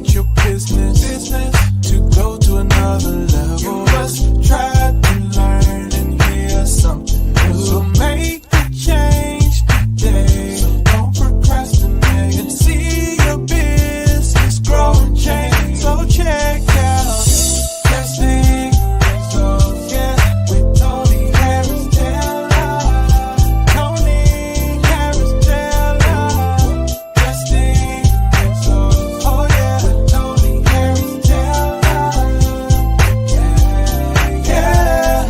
want your business to go to another level. You must try and learn and hear something new. So make the change today. So don't procrastinate and see your business grow and change. So check out Testing Results, yeah, with Tony Harris Taylor. Tony Harris Taylor. Testing Results, oh yeah, with Tony Harris Taylor. Yeah, yeah.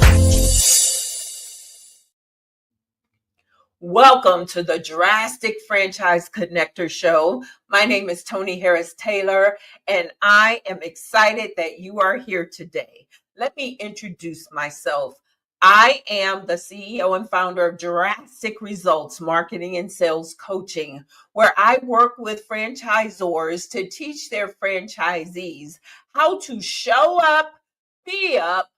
Welcome to the Drastic Franchise Connector Show. My name is Tony Harris Taylor, and I am excited that you are here today. Let me introduce myself. I am the CEO and founder of Drastic Results Marketing and Sales Coaching, where I work with franchisors to teach their franchisees how to show up, be up,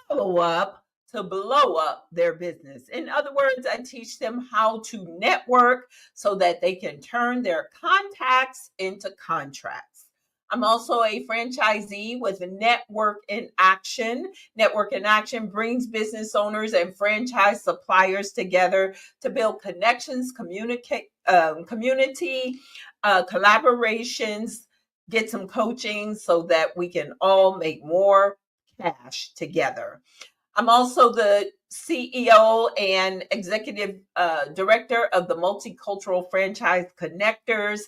follow up, to blow up their business. In other words, I teach them how to network so that they can turn their contacts into contracts. I'm also a franchisee with Network in Action. Network in Action brings business owners and franchise suppliers together to build connections, community, collaborations, get some coaching so that we can all make more cash together. I'm also the CEO and executive director of the Multicultural Franchise Connectors,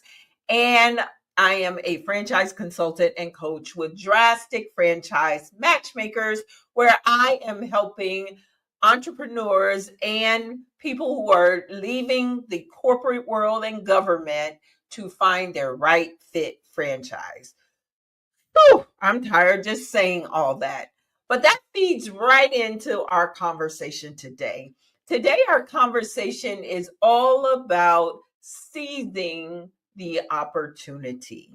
and I am a franchise consultant and coach with Drastic Franchise Matchmakers, where I am helping entrepreneurs and people who are leaving the corporate world and government to find their right fit franchise. Whew, I'm tired just saying all that. But that feeds right into our conversation today. Today, our conversation is all about seizing the opportunity.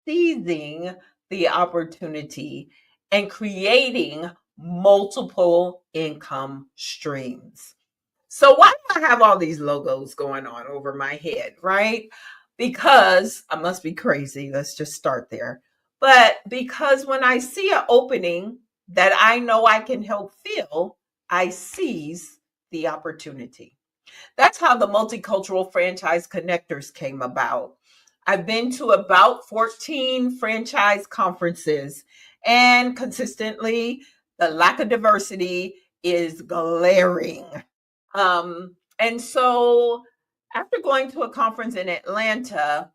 Seizing the opportunity and creating multiple income streams. So why do I have all these logos going on over my head, right? Because I must be crazy. Let's just start there. But because when I see an opening that I know I can help fill, I seize the opportunity. That's how the Multicultural Franchise Connectors came about. I've been to about 14 franchise conferences, and consistently, the lack of diversity is glaring. And so after going to a conference in Atlanta,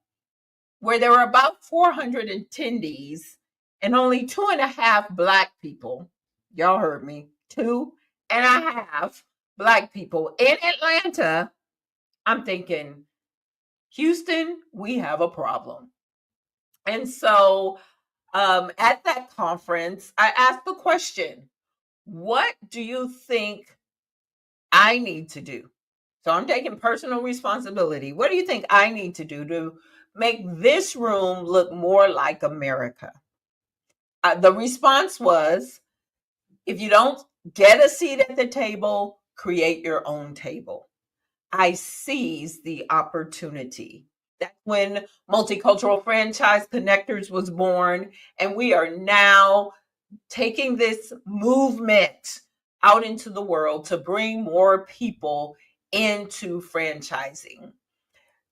where there were about 400 attendees and only 2.5 Black people. Y'all heard me. 2.5 Black people in Atlanta. I'm thinking, Houston, we have a problem. And so at that conference, I asked the question, what do you think I need to do? So I'm taking personal responsibility. What do you think I need to do to make this room look more like America? The response was, if you don't get a seat at the table, create your own table. I seized the opportunity. That's when Multicultural Franchise Connectors was born, and we are now taking this movement out into the world to bring more people into franchising.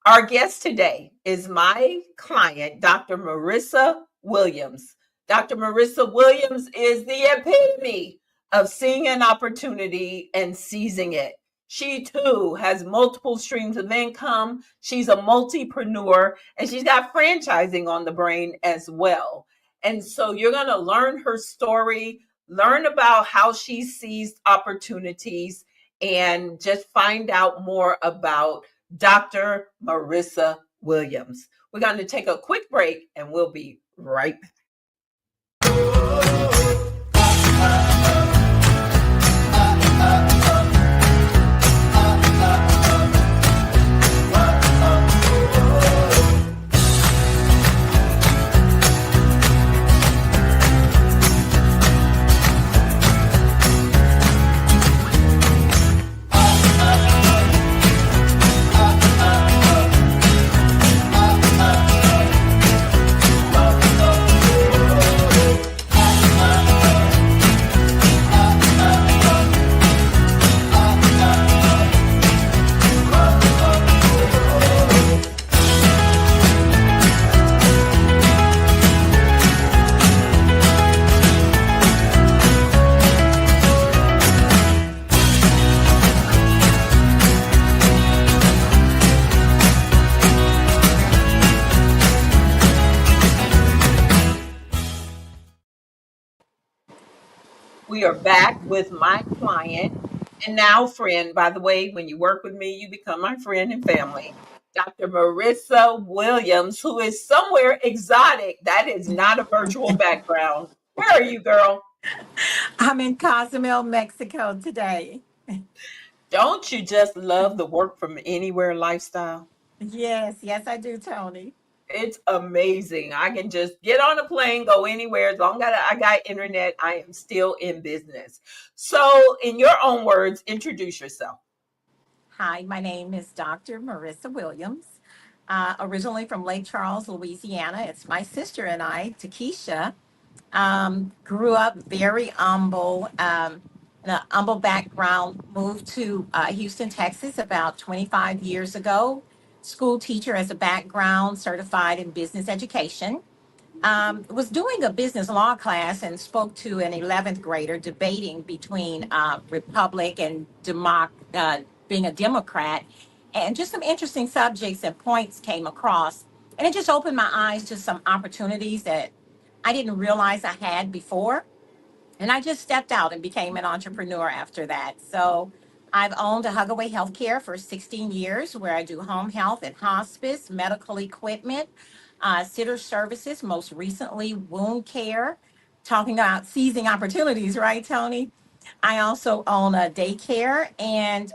Our guest today is my client, Dr. Marisa Williams. Dr. Marisa Williams is the epitome of seeing an opportunity and seizing it. She too has multiple streams of income. She's a multipreneur, and she's got franchising on the brain as well. And so you're going to learn her story, learn about how she seized opportunities, and just find out more about Dr. Marisa Williams. We're going to take a quick break, and we'll be right back. We are back with my client and now friend. By the way, when you work with me, you become my friend and family. Dr. Marisa Williams, who is somewhere exotic. That is not a virtual background. Where are you, girl? I'm in Cozumel, Mexico today. Don't you just love the work from anywhere lifestyle? Yes, yes, I do, Tony. It's amazing. I can just get on a plane, go anywhere. As long as I got internet, I am still in business. So, in your own words, introduce yourself. Hi, my name is Dr. Marisa Williams, originally from Lake Charles, Louisiana. It's my sister and I, Takesha. Grew up very humble, in an humble background, moved to Houston, Texas about 25 years ago. School teacher as a background, certified in business education. Was doing a business law class and spoke to an 11th grader debating between Republic and being a Democrat. And just some interesting subjects and points came across. And it just opened my eyes to some opportunities that I didn't realize I had before. And I just stepped out and became an entrepreneur after that. So I've owned a Hugaway Healthcare for 16 years, where I do home health and hospice, medical equipment, sitter services, most recently wound care. Talking about seizing opportunities, right, Tony? I also own a daycare. And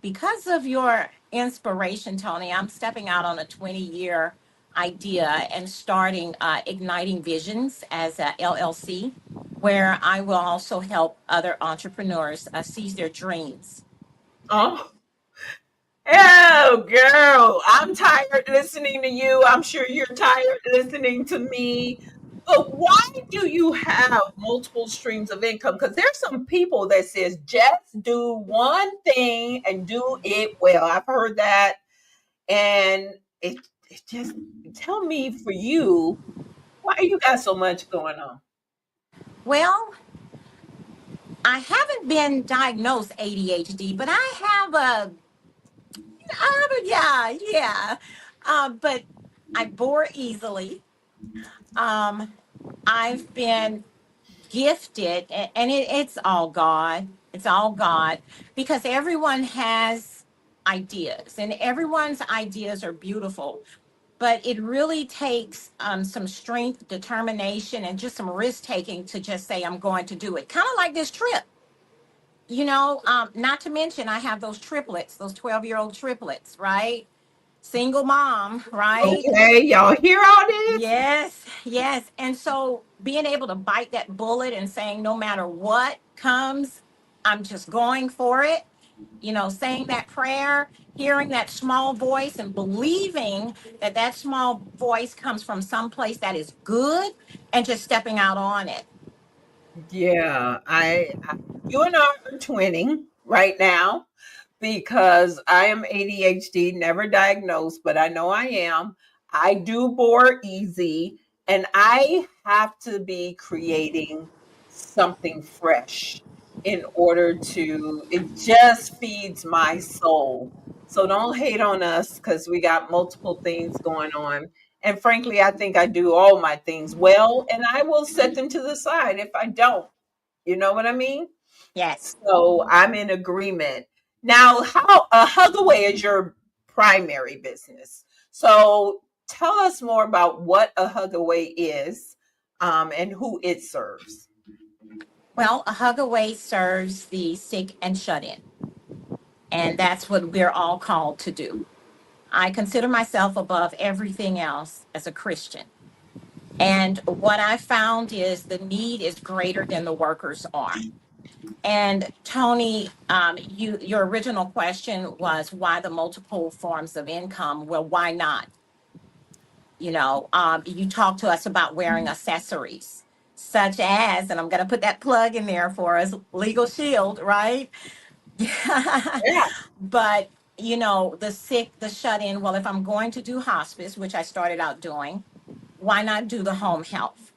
because of your inspiration, Tony, I'm stepping out on a 20-year idea and starting Igniting Visions as a LLC, where I will also help other entrepreneurs seize their dreams. Oh, oh, girl, I'm tired listening to you. I'm sure you're tired listening to me. But why do you have multiple streams of income? Because there's some people that says just do one thing and do it well. I've heard that, and it, it just tell me for you why you got so much going on. Well, I haven't been diagnosed ADHD, but yeah. But I bore easily. Um, I've been gifted, and it's all God. It's all God, because everyone has ideas, and everyone's ideas are beautiful. But it really takes some strength, determination, and just some risk taking to just say, I'm going to do it. Kind of like this trip, not to mention, I have those triplets, those 12-year-old triplets, right? Single mom, right? Okay, y'all hear all this? Yes, yes. And so being able to bite that bullet and saying, no matter what comes, I'm just going for it, saying that prayer, hearing that small voice and believing that that small voice comes from someplace that is good, and just stepping out on it. Yeah, I you and I are twinning right now because I am ADHD, never diagnosed, but I know I am. I do bore easy, and I have to be creating something fresh in order to, it just feeds my soul. So don't hate on us because we got multiple things going on. And frankly, I think I do all my things well, and I will set them to the side if I don't. You know what I mean? Yes. So I'm in agreement. Now, how Hugaway is your primary business. So tell us more about what a Hugaway is, and who it serves. Well, a Hugaway serves the sick and shut in, and that's what we're all called to do. I consider myself above everything else as a Christian. And what I found is the need is greater than the workers are. And Tony, your original question was why the multiple forms of income? Well, why not? You talked to us about wearing accessories, such as, and I'm going to put that plug in there for us, Legal Shield, right? Yeah. But the sick, the shut in. Well, if I'm going to do hospice, which I started out doing, why not do the home health?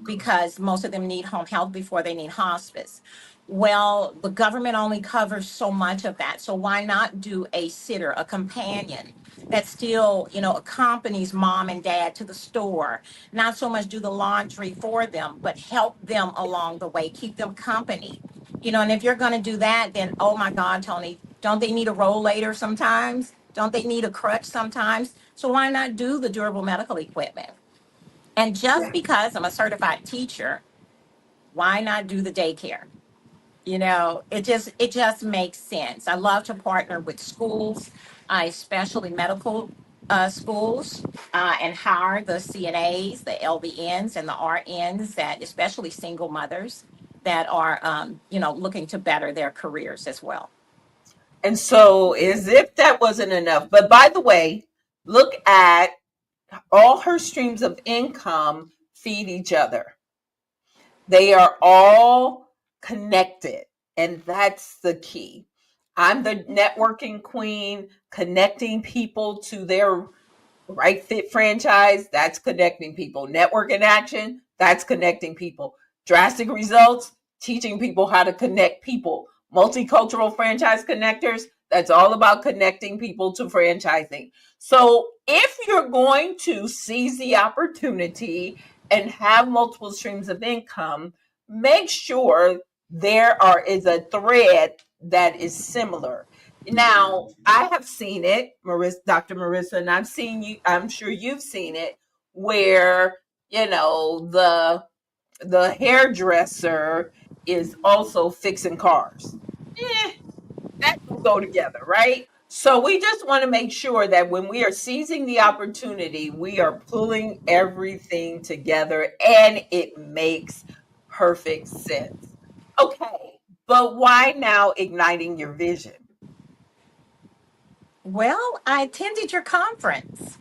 Because most of them need home health before they need hospice. Well, the government only covers so much of that. So why not do a sitter, a companion that still, accompanies mom and dad to the store? Not so much do the laundry for them, but help them along the way, keep them company. And if you're going to do that, then, oh my God, Tony, don't they need a rollator sometimes? Don't they need a crutch sometimes? So why not do the durable medical equipment? And just because I'm a certified teacher, why not do the daycare? It just makes sense. I love to partner with schools, especially medical schools, and hire the CNAs, the LVNs, and the RNs, that especially single mothers that are, looking to better their careers as well. And so, as if that wasn't enough, but by the way, look at all her streams of income feed each other. They are all connected, and that's the key. I'm the networking queen, connecting people to their right fit franchise. That's connecting people. Network in action. That's connecting people. Drastic results, teaching people how to connect people. Multicultural franchise connectors. That's all about connecting people to franchising. So if you're going to seize the opportunity and have multiple streams of income, make sure is a thread that is similar. Now, I have seen it, Dr. Marisa, and I've seen you, I'm sure you've seen it, where, the hairdresser is also fixing cars. That will go together, right? So we just want to make sure that when we are seizing the opportunity, we are pulling everything together and it makes perfect sense. Okay, but why now igniting your vision? Well, I attended your conference.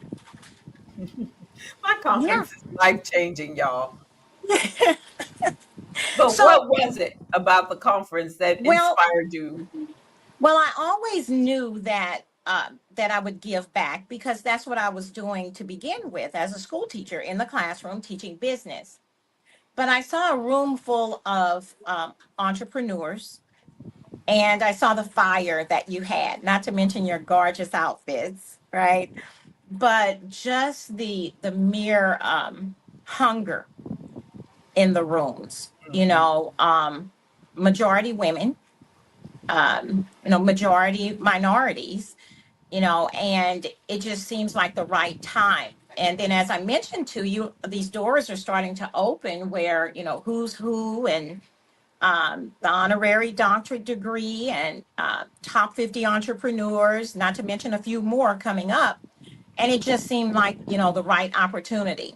My conference is life-changing, y'all. But So, what was it about the conference that inspired you? Well, I always knew that that I would give back, because that's what I was doing to begin with as a school teacher in the classroom teaching business. But I saw a room full of entrepreneurs, and I saw the fire that you had, not to mention your gorgeous outfits, right? But just the mere hunger in the rooms, majority women, majority minorities, and it just seems like the right time. And then, as I mentioned to you, these doors are starting to open where, who's who, and the honorary doctorate degree, and top 50 entrepreneurs, not to mention a few more coming up. And it just seemed like, the right opportunity.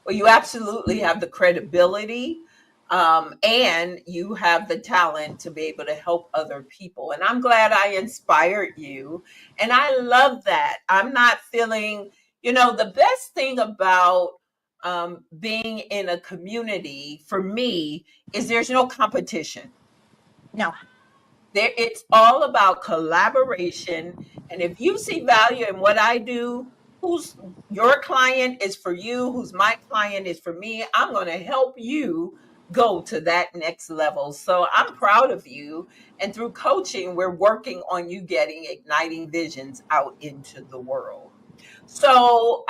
Well, you absolutely have the credibility, and you have the talent to be able to help other people. And I'm glad I inspired you. And I love that. I'm not feeling, the best thing about being in a community for me is there's no competition. No. It's all about collaboration. And if you see value in what I do, who's your client is for you, who's my client is for me, I'm going to help you go to that next level. So I'm proud of you. And through coaching, we're working on you getting igniting visions out into the world. So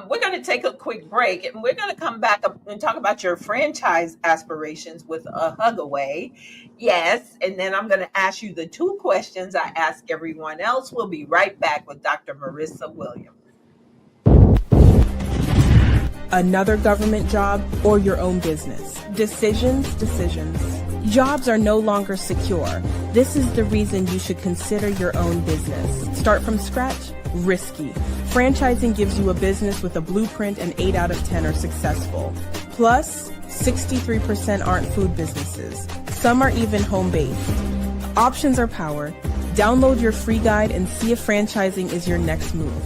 we're going to take a quick break, and we're going to come back up and talk about your franchise aspirations with a hug away. Yes. And then I'm going to ask you the two questions I ask everyone else. We'll be right back with Dr. Marisa Williams. Another government job or your own business. Decisions. Jobs are no longer secure. This is the reason you should consider your own business. Start from scratch? Risky. Franchising gives you a business with a blueprint, and 8 out of 10 are successful. Plus, 63% aren't food businesses. Some are even home-based. Options are power. Download your free guide and see if franchising is your next move.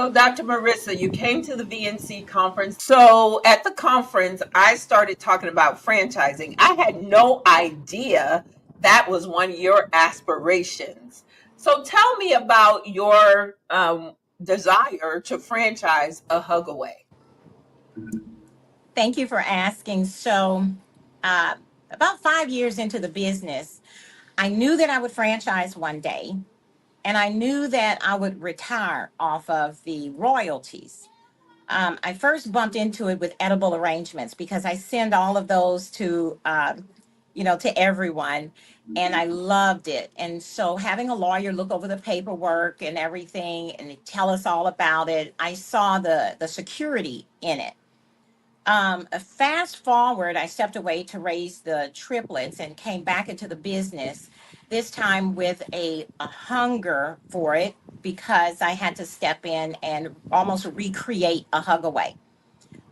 So, Dr. Marissa, you came to the VNC conference. So, at the conference, I started talking about franchising. I had no idea that was one of your aspirations. So, tell me about your desire to franchise a hug away. Thank you for asking. So, uh, about 5 years into the business, I knew that I would franchise one day, and I knew that I would retire off of the royalties. I first bumped into it with edible arrangements because I send all of those to everyone, and I loved it. And so, having a lawyer look over the paperwork and everything and tell us all about it, I saw the security in it. Fast forward, I stepped away to raise the triplets and came back into the business, this time with a hunger for it because I had to step in and almost recreate a hug away.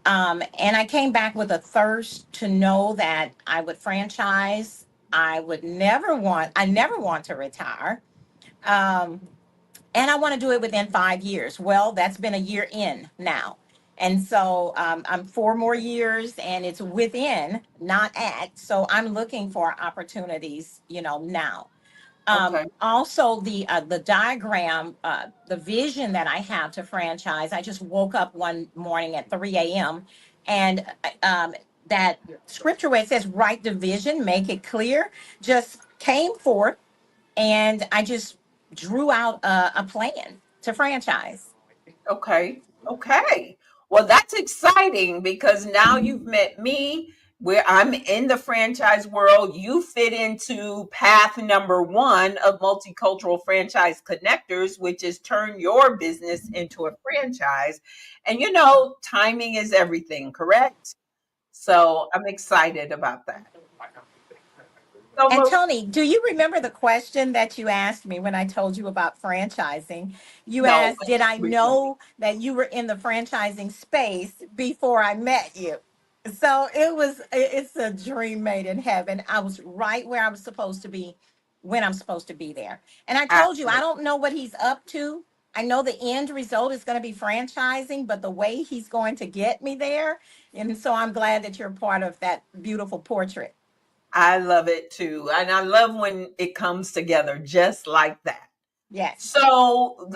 And I came back with a thirst to know that I would franchise. I never want to retire. Um, and I want to do it within 5 years. Well, that's been a year in now. And so I'm 4 more years and it's within, not at. So I'm looking for opportunities, now. Okay. Also, the diagram, the vision that I have to franchise. I just woke up one morning at 3 a.m. and that scripture where it says, "Write the vision, make it clear," just came forth, and I just drew out a plan to franchise. Okay. Okay. Well, that's exciting because now you've met me where I'm in the franchise world. You fit into path number one of multicultural franchise connectors, which is turn your business into a franchise. And timing is everything, correct? So I'm excited about that. So, And Tony, do you remember the question that you asked me when I told you about franchising? You no, asked, did I know that you were in the franchising space before I met you? So it's a dream made in heaven. I was right where I was supposed to be when I'm supposed to be there. And I told you, I absolutely. don't know what he's up to. I know the end result is going to be franchising, but the way he's going to get me there. And so I'm glad that you're part of that beautiful portrait. I love it too. And I love when it comes together just like that. Yes. So,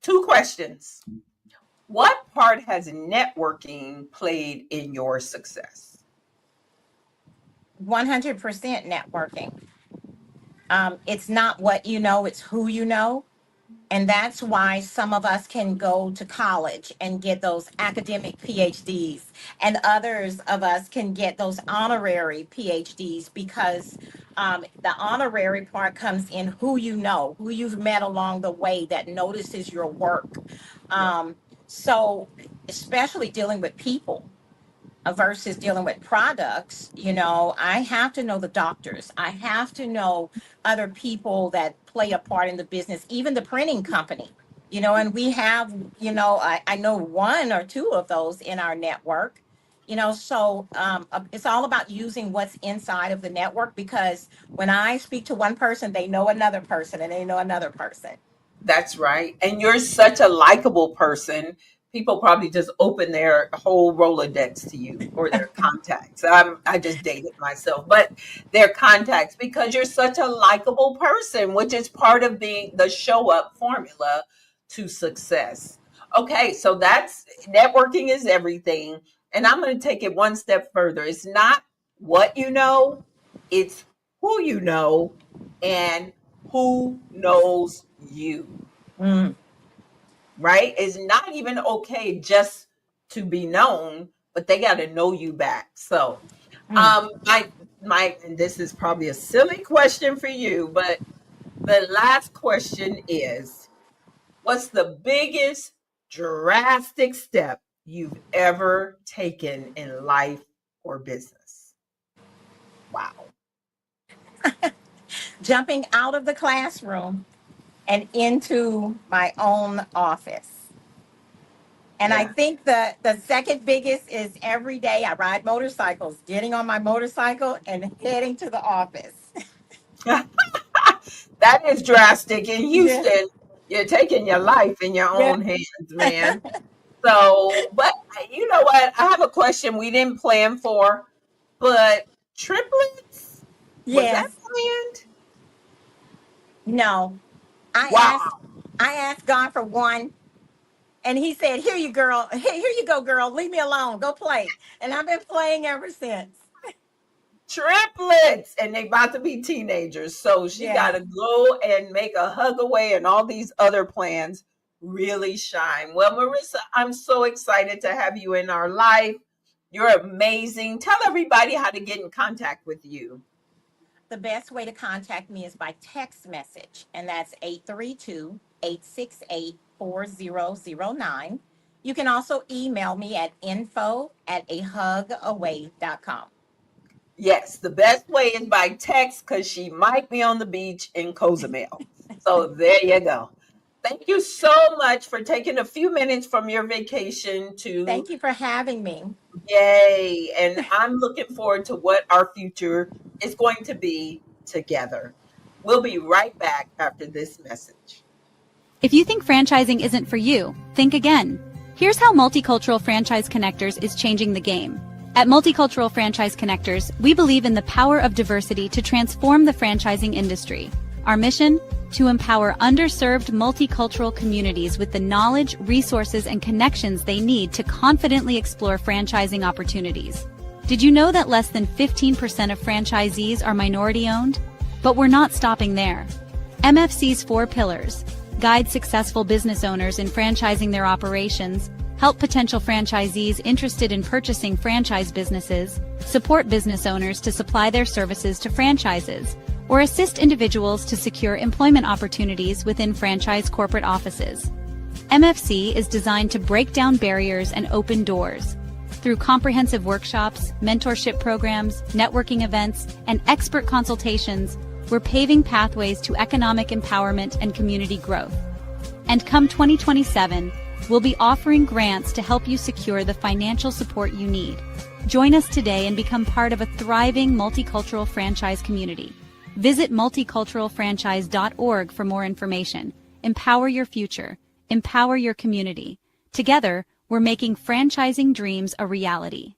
two questions. What part has networking played in your success? 100% networking. It's not what you know, it's who you know. And that's why some of us can go to college and get those academic PhDs, and others of us can get those honorary PhDs because the honorary part comes in who you know, who you've met along the way that notices your work. Yeah, So, especially dealing with people versus dealing with products, I have to know the doctors. I have to know other people that play a part in the business, even the printing company, and we have, I know one or two of those in our network, so it's all about using what's inside of the network because when I speak to one person, they know another person and they know another person. that's right. And you're such a likable person. People probably just open their whole Rolodex to you or their contacts. I just dated myself, but their contacts because you're such a likable person, which is part of being the show up formula to success. Okay, so that's networking is everything. And I'm going to take it one step further. It's not what you know, it's who you know and who knows you, Mm, right? It's not even okay just to be known, but they got to know you back. So, mm. my and this is probably a silly question for you, but the last question is, what's the biggest drastic step you've ever taken in life or business? Wow. Jumping out of the classroom and into my own office. And I Yeah. think the second biggest is every day I ride motorcycles, getting on my motorcycle and heading to the office. That is drastic in Yeah. Houston. You're taking your life in your Yeah. own hands, man. So, but you know what? I have a question we didn't plan for, but triplets, was that Yes. planned? No. I Wow. asked I asked God for one, and he said, "Here you girl. Here you go, girl. Leave me alone. Go play." And I've been playing ever since. Triplets, and they about to be teenagers. So she got Yes. to go and make a hug away and all these other plans really shine. Well, Marisa, I'm so excited to have you in our life. You're amazing. Tell everybody how to get in contact with you. The best way to contact me is by text message, and that's 832-868-4009. You can also email me at info@ahugaway.com. Yes, the best way is by text because she might be on the beach in Cozumel. So there you go. Thank you so much for taking a few minutes from your vacation to Thank you for having me. yay. And I'm looking forward to what our future is going to be together. We'll be right back after this message. If you think franchising isn't for you, think again. Here's how Multicultural Franchise Connectors is changing the game. At Multicultural Franchise Connectors, we believe in the power of diversity to transform the franchising industry. Our mission? To empower underserved multicultural communities with the knowledge, resources, and connections they need to confidently explore franchising opportunities. Did you know that less than 15% of franchisees are minority-owned? But we're not stopping there. MFC's 4 pillars: guide successful business owners in franchising their operations, help potential franchisees interested in purchasing franchise businesses, support business owners to supply their services to franchises, or assist individuals to secure employment opportunities within franchise corporate offices. MFC is designed to break down barriers and open doors. Through comprehensive workshops, mentorship programs, networking events, and expert consultations, we're paving pathways to economic empowerment and community growth. And come 2027, we'll be offering grants to help you secure the financial support you need. Join us today and become part of a thriving multicultural franchise community. Visit multiculturalfranchise.org for more information. Empower your future. Empower your community. Together, we're making franchising dreams a reality.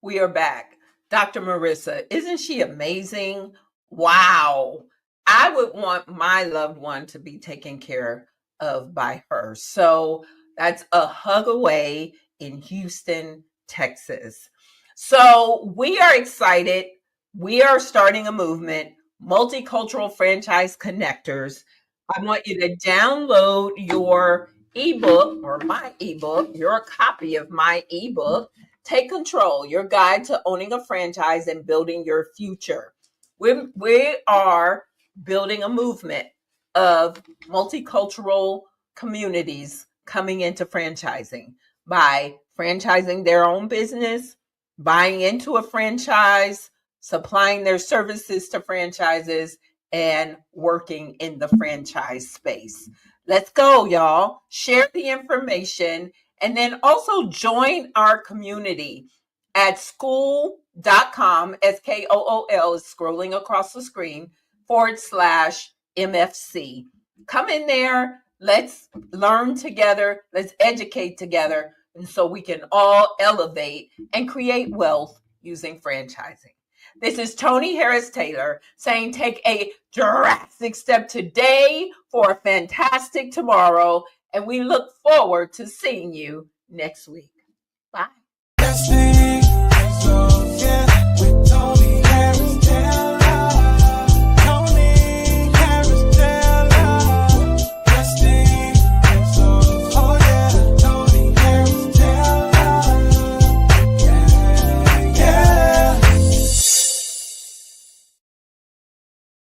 We are back. Dr. Marisa, isn't she amazing? Wow. I would want my loved one to be taken care of by her. So that's a hug away in Houston, Texas. So we are excited. We are starting a movement, Multicultural Franchise Connectors. I want you to download your ebook or my ebook, your copy of my ebook. Take Control, your guide to owning a franchise and building your future. We are building a movement of multicultural communities coming into franchising by franchising their own business, buying into a franchise, supplying their services to franchises, and working in the franchise space. Let's go, y'all. Share the information. And then also join our community at skool.com, SKOOL is scrolling across the screen, /MFC. Come in there. Let's learn together. Let's educate together. And so we can all elevate and create wealth using franchising. This is Tony Harris Taylor saying take a drastic step today for a fantastic tomorrow. And we look forward to seeing you next week. Bye.